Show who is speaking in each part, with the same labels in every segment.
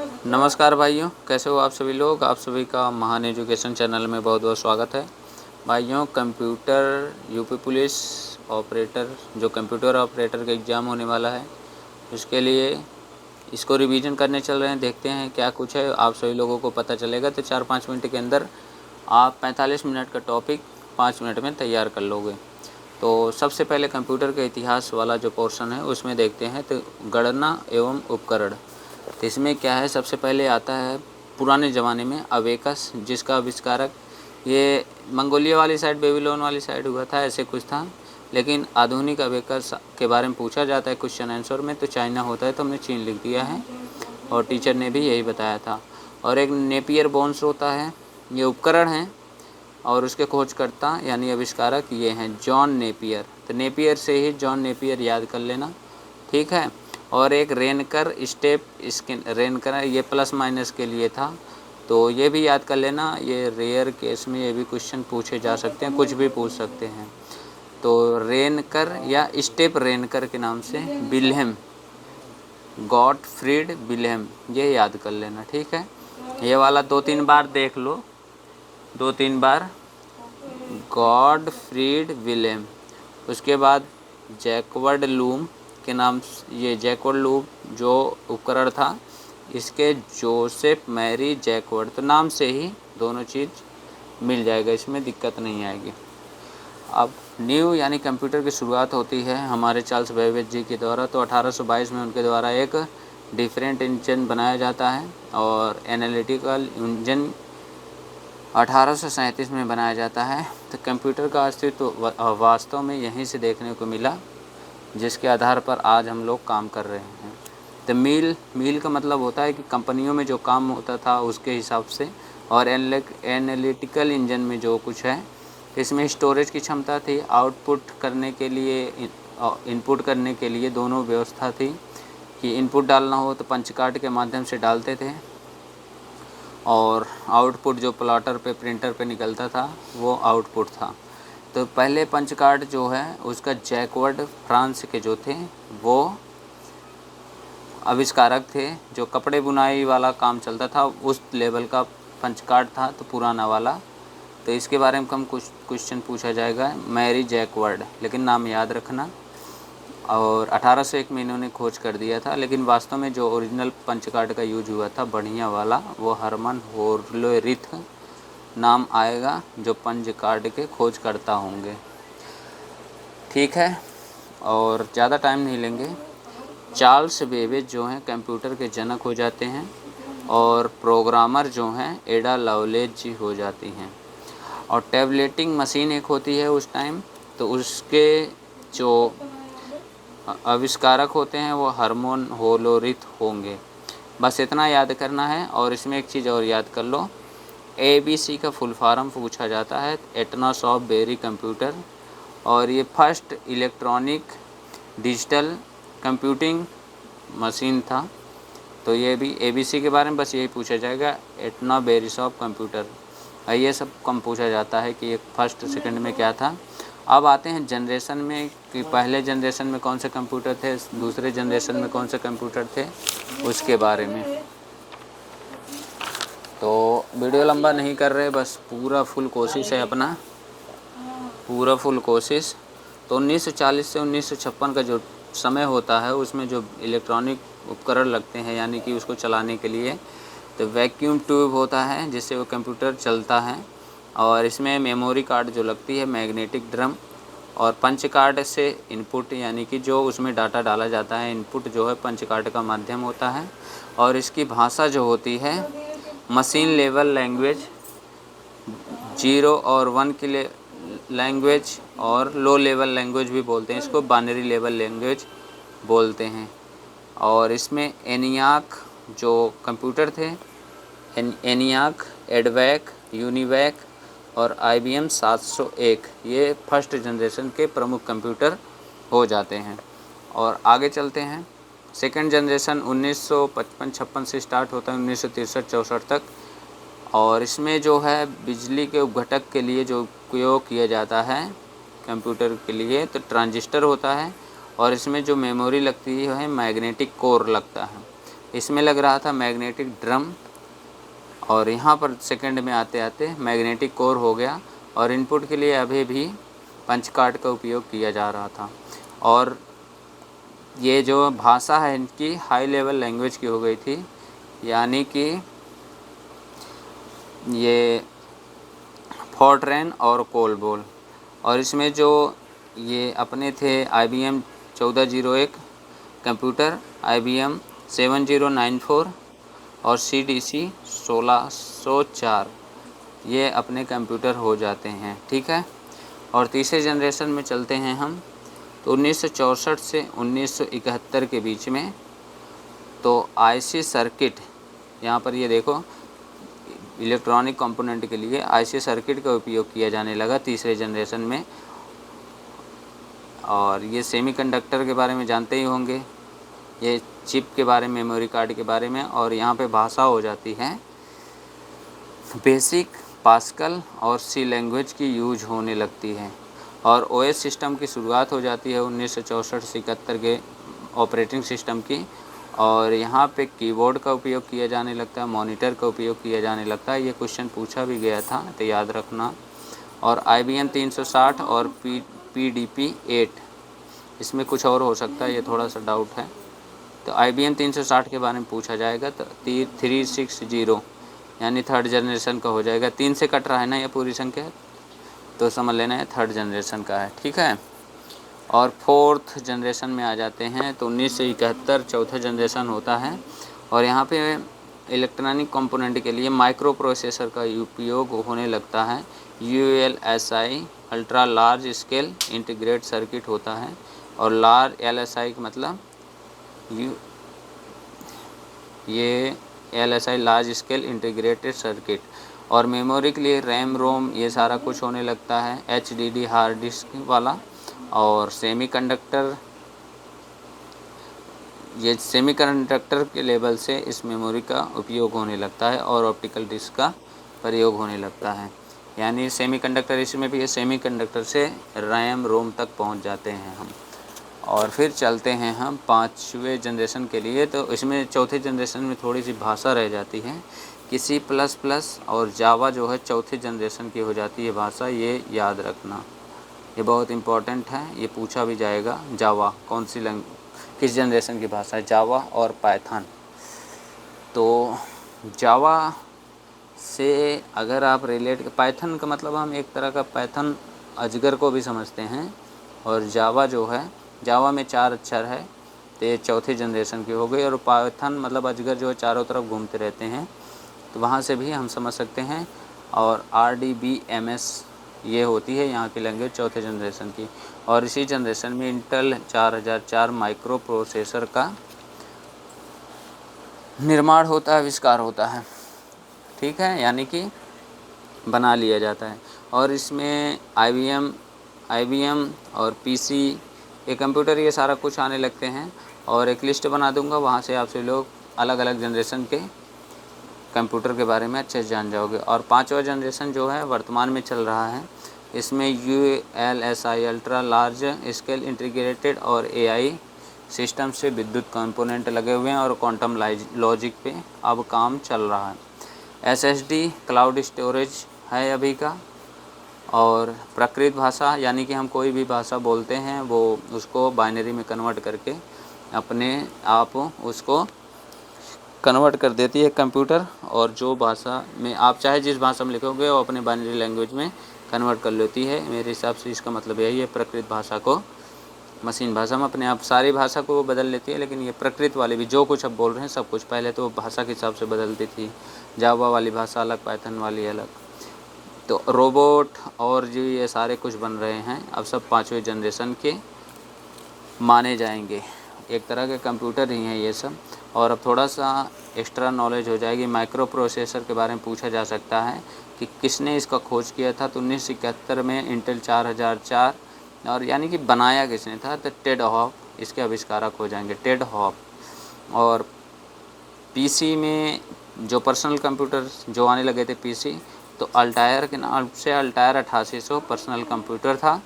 Speaker 1: नमस्कार भाइयों, कैसे हो आप सभी लोग। आप सभी का महान एजुकेशन चैनल में बहुत बहुत स्वागत है। भाइयों, कंप्यूटर यूपी पुलिस ऑपरेटर जो कंप्यूटर ऑपरेटर का एग्ज़ाम होने वाला है, उसके लिए इसको रिवीजन करने चल रहे हैं। देखते हैं क्या कुछ है, आप सभी लोगों को पता चलेगा। तो 4-5 मिनट के अंदर आप 45 मिनट का टॉपिक 5 मिनट में तैयार कर लोगे। तो सबसे पहले कंप्यूटर के इतिहास वाला जो पोर्शन है उसमें देखते हैं। तो गणना एवं उपकरण, तो इसमें क्या है, सबसे पहले आता है पुराने ज़माने में अबेकस, जिसका आविष्कारक ये मंगोलिया वाली साइड, बेबीलोन वाली साइड हुआ था, ऐसे कुछ था। लेकिन आधुनिक अबेकस के बारे में पूछा जाता है क्वेश्चन आंसर में, तो चाइना होता है, तो हमने चीन लिख दिया है और टीचर ने भी यही बताया था। और एक नेपियर बोन्स होता है, ये उपकरण हैं और उसके खोजकर्ता यानी आविष्कारक ये हैं जॉन नेपियर। तो नेपियर से ही जॉन नेपियर याद कर लेना, ठीक है। और एक रेनकर स्टेप स्किन, रेनकर ये प्लस माइनस के लिए था, तो ये भी याद कर लेना। ये रेयर केस में ये भी क्वेश्चन पूछे जा सकते हैं, कुछ भी पूछ सकते हैं। तो रेनकर या स्टेप रेनकर के नाम से विल्हेम गॉटफ्रीड विल्हेम, ये याद कर लेना, ठीक है। ये वाला 2-3 बार देख लो, 2-3 बार गॉटफ्रीड विल्हेम। उसके बाद जैकवर्ड लूम के नाम, ये जैकवर्ड लूम जो उपकरण था, इसके जोसेफ मैरी जैकवर्ड, तो नाम से ही दोनों चीज़ मिल जाएगा, इसमें दिक्कत नहीं आएगी। अब न्यू यानी कंप्यूटर की शुरुआत होती है हमारे चार्ल्स बेबेज जी के द्वारा। तो 1822 में उनके द्वारा एक डिफरेंट इंजन बनाया जाता है और एनालिटिकल इंजन 1837 में बनाया जाता है। तो कंप्यूटर का अस्तित्व वास्तव में यहीं से देखने को मिला, जिसके आधार पर आज हम लोग काम कर रहे हैं। तो मील का मतलब होता है कि कंपनियों में जो काम होता था उसके हिसाब से। और एनालिटिकल इंजन में जो कुछ है, इसमें स्टोरेज की क्षमता थी, आउटपुट करने के लिए, इनपुट करने के लिए दोनों व्यवस्था थी। कि इनपुट डालना हो तो पंच कार्ड के माध्यम से डालते थे और आउटपुट जो प्लॉटर पे, प्रिंटर पे निकलता था, वो आउटपुट था। तो पहले पंच कार्ड जो है उसका जैकवर्ड फ्रांस के जो थे वो आविष्कारक थे। जो कपड़े बुनाई वाला काम चलता था उस लेवल का पंच कार्ड था, तो पुराना वाला। तो इसके बारे में कम कुछ क्वेश्चन पूछा जाएगा, मैरी जैकवर्ड, लेकिन नाम याद रखना। और 1801 में इन्होंने खोज कर दिया था, लेकिन वास्तव में जो ओरिजिनल पंच कार्ड का यूज हुआ था बढ़िया वाला, वो हरमन होर्लोरिथ नाम आएगा, जो पंच कार्ड के खोज करता होंगे, ठीक है। और ज़्यादा टाइम नहीं लेंगे। चार्ल्स बेबेज जो हैं कंप्यूटर के जनक हो जाते हैं और प्रोग्रामर जो हैं एडा लवलेज जी हो जाती हैं। और टैबलेटिंग मशीन एक होती है उस टाइम, तो उसके जो आविष्कारक होते हैं वो हरमन होलोरिथ होंगे। बस इतना याद करना है। और इसमें एक चीज़ और याद कर लो, ABC का फुल फॉर्म पूछा जाता है, एटनॉस ऑफ बेरी कंप्यूटर। और ये first electronic digital computing machine था। तो ये भी ABC के बारे में बस यही पूछा जाएगा, एटना बेरिस ऑफ कंप्यूटर। ये सब कम पूछा जाता है कि एक फर्स्ट सेकंड में क्या था। अब आते हैं जनरेशन में, कि पहले जनरेशन में कौन से कंप्यूटर थे, दूसरे जनरेशन में कौन से कंप्यूटर थे, उसके बारे में। तो वीडियो लंबा नहीं कर रहे, बस पूरा फुल कोशिश है अपना, पूरा फुल कोशिश। तो 1940 से 1956 का जो समय होता है उसमें जो इलेक्ट्रॉनिक उपकरण लगते हैं, यानी कि उसको चलाने के लिए, तो वैक्यूम ट्यूब होता है जिससे वो कंप्यूटर चलता है। और इसमें मेमोरी कार्ड जो लगती है, मैग्नेटिक ड्रम, और पंच कार्ड से इनपुट, यानी कि जो उसमें डाटा डाला जाता है, इनपुट जो है पंच कार्ड का माध्यम होता है। और इसकी भाषा जो होती है मशीन लेवल लैंग्वेज, 0 और 1 के लिए लैंग्वेज, और लो लेवल लैंग्वेज भी बोलते हैं इसको, बाइनरी लेवल लैंग्वेज बोलते हैं। और इसमें एनियाक जो कंप्यूटर थे, एनियाक, एडवैक, यूनिवैक और IBM 701, ये फर्स्ट जनरेशन के प्रमुख कंप्यूटर हो जाते हैं। और आगे चलते हैं। सेकंड जनरेशन 1955-56 से स्टार्ट होता है 1963-64 तक। और इसमें जो है बिजली के उपघटक के लिए जो उपयोग किया जाता है कंप्यूटर के लिए, तो ट्रांजिस्टर होता है। और इसमें जो मेमोरी लगती है मैग्नेटिक कोर लगता है। इसमें लग रहा था मैग्नेटिक ड्रम, और यहाँ पर सेकंड में आते आते मैग्नेटिक कोर हो गया, और इनपुट के लिए अभी भी पंच कार्ड का उपयोग किया जा रहा था। और ये जो भाषा है इनकी हाई लेवल लैंग्वेज की हो गई थी, यानी कि ये फोर्ट्रैन और कोलबोल। और इसमें जो ये अपने थे IBM 1401 कंप्यूटर, IBM 7094 और CDC 1604, ये अपने कंप्यूटर हो जाते हैं। ठीक है, और तीसरे जनरेशन में चलते हैं हम, तो 1964 से 1971 के बीच में तो IC सर्किट, यहाँ पर ये देखो इलेक्ट्रॉनिक कंपोनेंट के लिए IC सर्किट का उपयोग किया जाने लगा तीसरे जनरेशन में। और ये सेमीकंडक्टर के बारे में जानते ही होंगे, ये चिप के बारे में, मेमोरी कार्ड के बारे में। और यहाँ पे भाषा हो जाती है बेसिक, पास्कल और C लैंग्वेज की यूज होने लगती है। और OS सिस्टम की शुरुआत हो जाती है 1964 से 71 के ऑपरेटिंग सिस्टम की। और यहाँ पे कीबोर्ड का उपयोग किया जाने लगता है, मॉनिटर का उपयोग किया जाने लगता है। ये क्वेश्चन पूछा भी गया था, तो याद रखना। और IBM 360 और PDP 8, इसमें कुछ और हो सकता है, ये थोड़ा सा डाउट है। तो IBM 360 के बारे में पूछा जाएगा, तो 360 यानी थर्ड जनरेशन का हो जाएगा। 3 से कट रहा है ना ये पूरी संख्या, तो समझ लेना है थर्ड जनरेशन का है। ठीक है, और फोर्थ जनरेशन में आ जाते हैं तो 1971 चौथा जनरेशन होता है। और यहाँ पे इलेक्ट्रॉनिक कंपोनेंट के लिए माइक्रो प्रोसेसर का उपयोग होने लगता है। ULSI ultra large scale integrate circuit होता है। और लार्ज LSI का मतलब ये LSI large scale integrated circuit. और मेमोरी के लिए रैम, रोम, ये सारा कुछ होने लगता है, HDD हार्ड डिस्क वाला। और सेमीकंडक्टर, ये सेमीकंडक्टर के लेवल से इस मेमोरी का उपयोग होने लगता है, और ऑप्टिकल डिस्क का प्रयोग होने लगता है। यानी सेमीकंडक्टर इसमें भी है, सेमीकंडक्टर से रैम, रोम तक पहुंच जाते हैं हम। और फिर चलते हैं हम पाँचवें जनरेशन के लिए। तो इसमें चौथे जनरेशन में थोड़ी सी भाषा रह जाती है कि C++ और जावा जो है चौथे जनरेशन की हो जाती है भाषा, ये याद रखना, ये बहुत इम्पोर्टेंट है, ये पूछा भी जाएगा। जावा कौन सी किस जनरेशन की भाषा है? जावा और पाइथन। तो जावा से अगर आप रिलेट, पाइथन का मतलब हम एक तरह का पाइथन अजगर को भी समझते हैं। और जावा जो है, जावा में 4 अक्षर है, तो ये चौथी जनरेशन की हो गई। और पाइथन मतलब अजगर जो है चारों तरफ घूमते रहते हैं, तो वहाँ से भी हम समझ सकते हैं। और RDBMS ये होती है यहाँ की लैंग्वेज चौथे जनरेशन की। और इसी जनरेशन में इंटेल 4004 माइक्रो प्रोसेसर का निर्माण होता है, आविष्कार होता है। ठीक है, यानी कि बना लिया जाता है। और इसमें IBM और PC, ये कंप्यूटर, ये सारा कुछ आने लगते हैं। और एक लिस्ट बना दूंगा, वहाँ से आपसे लोग अलग अलग जनरेशन के कंप्यूटर के बारे में अच्छे से जान जाओगे। और पाँचवा जनरेशन जो है वर्तमान में चल रहा है, इसमें ULSI ultra large scale integrated और AI सिस्टम से विद्युत कंपोनेंट लगे हुए हैं, और क्वांटम लॉजिक पे अब काम चल रहा है। SSD क्लाउड स्टोरेज है अभी का। और प्राकृत भाषा, यानी कि हम कोई भी भाषा बोलते हैं वो उसको बाइनरी में कन्वर्ट करके अपने आप उसको कन्वर्ट कर देती है कंप्यूटर। और जो भाषा में आप चाहे जिस भाषा में लिखोगे वो अपने बाइनरी लैंग्वेज में कन्वर्ट कर लेती है। मेरे हिसाब से इसका मतलब यही है, प्राकृत भाषा को मशीन भाषा में अपने आप सारी भाषा को वो बदल लेती है। लेकिन ये प्राकृत वाली भी जो कुछ अब बोल रहे हैं सब कुछ पहले तो भाषा के हिसाब से बदलती थी। जावा वाली भाषा अलग, पाइथन वाली अलग। तो रोबोट और जो ये सारे कुछ बन रहे हैं अब सब पाँचवें जनरेशन के माने जाएंगे, एक तरह के कंप्यूटर ही हैं ये सब। और अब थोड़ा सा एक्स्ट्रा नॉलेज हो जाएगी। माइक्रो प्रोसेसर के बारे में पूछा जा सकता है कि किसने इसका खोज किया था। तो 1971 में इंटेल 4004, और यानी कि बनाया किसने था, तो टेड हॉप इसके आविष्कारक हो जाएंगे, टेड हॉप। और PC में जो पर्सनल कंप्यूटर जो आने लगे थे PC, तो अल्टायर के नाम से अल्टायर 8800 पर्सनल कंप्यूटर था।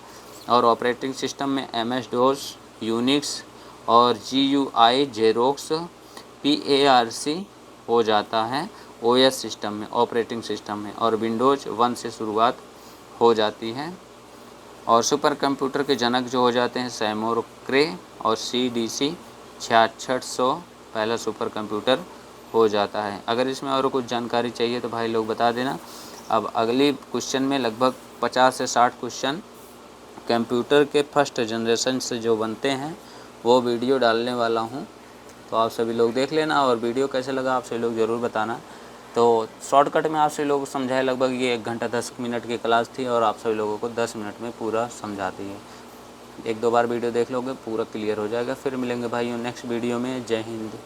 Speaker 1: और ऑपरेटिंग सिस्टम में MS DOS, यूनिक्स और GUI जेरोक्स PARC हो जाता है OS सिस्टम में, ऑपरेटिंग सिस्टम में, और विंडोज़ 1 से शुरुआत हो जाती है। और सुपर कंप्यूटर के जनक जो हो जाते हैं सैमुअल क्रे और CDC 6600 पहला सुपर कंप्यूटर हो जाता है। अगर इसमें और कुछ जानकारी चाहिए तो भाई लोग बता देना। अब अगली क्वेश्चन में लगभग 50 से 60 क्वेश्चन कंप्यूटर के फर्स्ट जनरेशन से जो बनते हैं वो वीडियो डालने वाला हूँ, तो आप सभी लोग देख लेना। और वीडियो कैसे लगा आप सभी लोग ज़रूर बताना। तो शॉर्टकट में आप सभी लोगों को समझाए, लगभग ये 1 घंटा 10 मिनट की क्लास थी और आप सभी लोगों को 10 मिनट में पूरा समझाती है। 1-2 बार वीडियो देख लोगे पूरा क्लियर हो जाएगा। फिर मिलेंगे भाइयों नेक्स्ट वीडियो में। जय हिंद।